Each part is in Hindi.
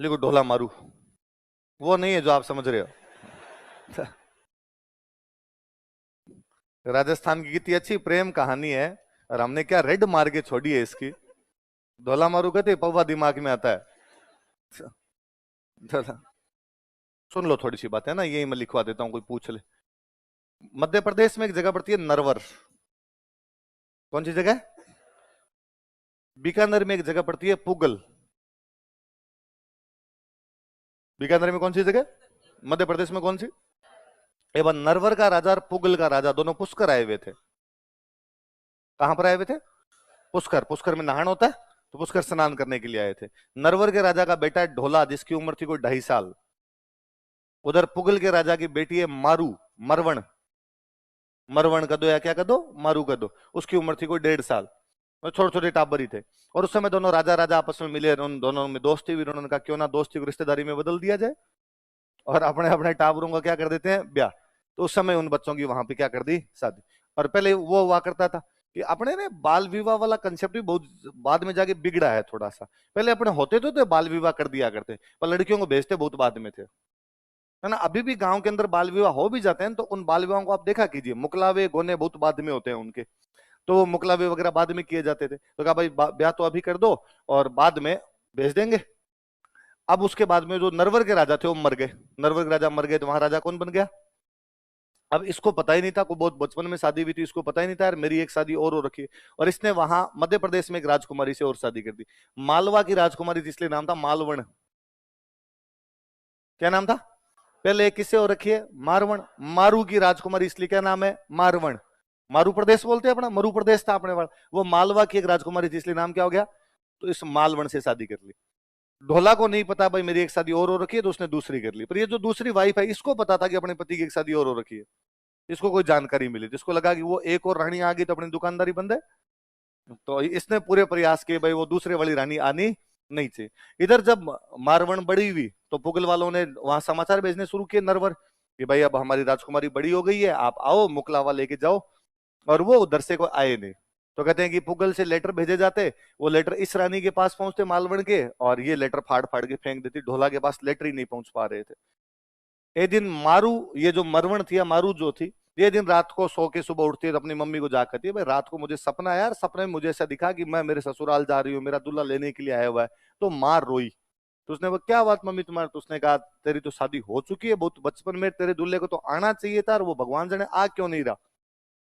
लिखो ढोला मारू, वो नहीं है जो आप समझ रहे हो। राजस्थान की कितनी अच्छी प्रेम कहानी है और हमने क्या रेड मार के छोड़ी है इसकी। ढोला मारू कहते पौवा दिमाग में आता है। सुन लो थोड़ी सी बात है ना, यही मैं लिखवा देता हूं, कोई पूछ ले। मध्य प्रदेश में एक जगह पड़ती है नरवर। कौन सी जगह? बीकानेर में एक जगह पड़ती है पुगल। बीकानेर में कौन सी जगह? मध्य प्रदेश में कौन सी? एवं नरवर का राजा और पुगल का राजा दोनों पुष्कर आए हुए थे। कहां पर आए हुए थे? पुष्कर। पुष्कर में नहान होता है, तो पुष्कर स्नान करने के लिए आए थे। नरवर के राजा का बेटा है ढोला, जिसकी उम्र थी कोई 2.5 साल। उधर पुगल के राजा की बेटी है मारू, मरवण। मरवण कर दो या क्या कर दो, मारू कर दो। उसकी उम्र थी कोई 1.5 साल। और छोटे छोटे टाबर ही थे। और उस समय दोनों राजा राजा आपस में मिले, उन दोनों में दोस्ती हुई। उन्होंने कहा क्यों ना दोस्ती को रिश्तेदारी में बदल दिया जाए, और अपने अपने टाबरों का क्या कर देते हैं, ब्याह। तो उस समय उन बच्चों की वहां पे क्या कर दी, शादी। और पहले वो हुआ करता था कि अपने ने बाल विवाह वाला कंसेप्ट भी बहुत बाद में जाके बिगड़ा है थोड़ा सा। पहले अपने होते तो बाल विवाह कर दिया करते, पर लड़कियों को भेजते बहुत बाद में थे, है ना। अभी भी गांव के अंदर बाल विवाह हो भी जाते हैं, तो उन बाल विवाहों को आप देखा कीजिए, मुकलावे गोने बहुत बाद में होते हैं उनके। तो वो मुकलावे वगैरह बाद में किए जाते थे, तो कहा भाई ब्याह तो अभी कर दो और बाद में भेज देंगे। अब उसके बाद में जो नरवर के राजा थे वो मर गए। नरवर के राजा मर गए, तो वहां राजा कौन बन गया? अब इसको पता ही नहीं था, को बहुत बचपन में शादी हुई थी, इसको पता ही नहीं था यार मेरी एक शादी और हो रखी है। और इसने वहां मध्य प्रदेश में एक राजकुमारी से और शादी कर दी। मालवा की राजकुमारी थी, इसलिए नाम था मालवण। क्या नाम था? पहले एक किससे हो रखी है, मारवण। मारू की राजकुमारी, इसलिए क्या नाम है, मारवण। मारू प्रदेश बोलते हैं अपना, मरु प्रदेश था अपने वाला। वो मालवा की एक राजकुमारी थी, इसलिए नाम क्या हो गया, तो इस मालवण से शादी कर ली। ढोला को नहीं पता भाई मेरी एक शादी और हो रखी है, तो उसने दूसरी कर ली। पर ये जो दूसरी वाइफ है, इसको पता था कि अपने पति की एक शादी और हो रखी है। इसको कोई जानकारी मिली, जिसको लगा कि वो एक और रानी आ गई तो अपनी दुकानदारी बंद है। तो इसने पूरे प्रयास किए भाई वो दूसरे वाली रानी आनी नहीं चाहिए। इधर जब मारवण बड़ी हुई, तो पुगल वालों ने वहां समाचार भेजने शुरू किए नरवर कि भाई अब हमारी राजकुमारी बड़ी हो गई है, आप आओ मुकलावा लेके जाओ। और वो उधर से को आए नहीं। तो कहते हैं कि पुगल से लेटर भेजे जाते, वो लेटर इस रानी के पास पहुंचते मालवण के, और ये लेटर फाड़ फाड़ के फेंक देती। ढोला के पास लेटर ही नहीं पहुंच पा रहे थे। एक दिन मारू, ये जो मरवण थी या मारू जो थी, ये दिन रात को सो के सुबह उठती है तो अपनी मम्मी को जाग कहती है भाई रात को मुझे सपना है यार, सपने में मुझे ऐसा दिखा कि मैं मेरे ससुराल जा रही हूँ, मेरा दूल्हा लेने के लिए आया हुआ है। तो मार रोई। तो उसने वो क्या बात मम्मी तुम्हारे, तो उसने कहा तेरी तो शादी हो चुकी है बहुत बचपन में, तेरे दूल्हे को तो आना चाहिए था, और वो भगवान जाने आ क्यों नहीं रहा।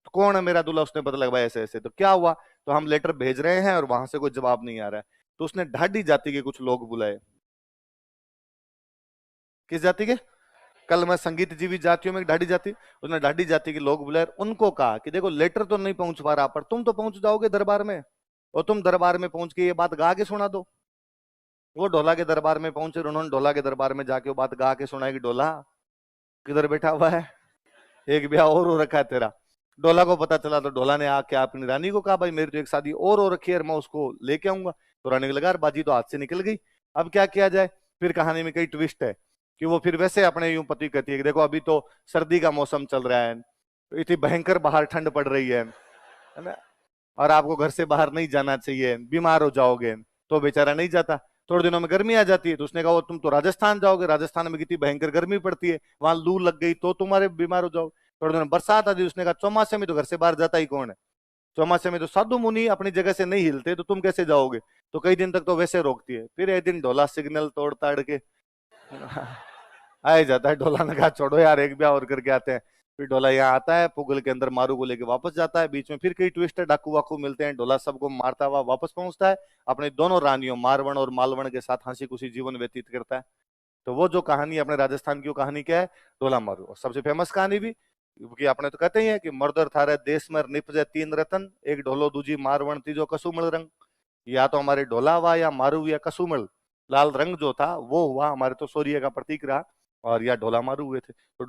तो कौन है मेरा दूल्हा, उसने पता लगा ऐसे ऐसे। तो क्या हुआ, तो हम लेटर भेज रहे हैं और वहां से कोई जवाब नहीं आ रहा है। तो उसने ढाडी जाति के कुछ लोग बुलाए। किस जाति के? कल मैं संगीत जीवी जातियों में ढाडी जाति, उसने ढाडी जाति के लोग बुलाए। उनको कहा कि देखो लेटर तो नहीं पहुंच पा रहा, पर तुम तो पहुंच जाओगे दरबार में, और तुम दरबार में पहुंच के ये बात गा के सुना दो। वो ढोला के दरबार में पहुंचे, उन्होंने ढोला के दरबार में जाके वो बात गा के सुनाई कि ढोला किधर बैठा हुआ है, एक ब्याह और हो रखा है तेरा। ढोला को पता चला, तो ढोला ने आके अपनी रानी को कहा भाई मेरी तो एक शादी और हो रखी है, मैं उसको लेके आऊंगा। तो रानी को लगा यार बाजी तो हाथ से निकल गई, अब क्या किया जाए। फिर कहानी में कई ट्विस्ट है कि वो फिर वैसे अपने यूं पति कहती है कि देखो अभी तो सर्दी का मौसम चल रहा है, तो इतनी भयंकर बाहर ठंड पड़ रही है ना, और आपको घर से बाहर नहीं जाना चाहिए, बीमार हो जाओगे। तो बेचारा नहीं जाता। थोड़े दिनों में गर्मी आ जाती है, तो उसने कहा वो तुम तो राजस्थान जाओगे, राजस्थान में कितनी भयंकर गर्मी पड़ती है, वहां लू लग गई तो तुम्हारे बीमार हो जाओ। थोड़े दिनों में बरसात आती है, उसने कहा चौमासे में तो घर से बाहर जाता ही कौन है, चौमासे में तो साधु मुनि अपनी जगह से नहीं हिलते, तो तुम कैसे जाओगे। तो कई दिन तक तो वैसे रोकती है। फिर एक दिन ढोला सिग्नल तोड़ ताड़ के आ ही जाता है। ढोला ने कहा छोड़ो यार एक ब्याह और करके आते हैं। फिर ढोला यहाँ आता है, पुगल के अंदर मारू को लेके वापस जाता है। बीच में फिर कई ट्विस्ट है, डाकू वाकू मिलते हैं, ढोला सबको मारता हुआ वापस पहुंचता है, अपने दोनों रानियों मारवण और मालवण के साथ हंसी खुशी जीवन व्यतीत करता है। तो वो जो कहानी अपने राजस्थान की, वो कहानी क्या है, ढोला मारू। और सबसे फेमस कहानी भी, क्योंकि आपने तो कहते ही है कि मर्दर थारे देश में निपजे 3 रतन, एक ढोलो दूजी मारवण तीजो कसुमल रंग। या तो हमारे ढोला हुआ या मारू या कसुमल, लाल रंग जो था वो हुआ हमारे, तो शौर्य का प्रतीक रहा। और या ढोला मारू हुए थे। तो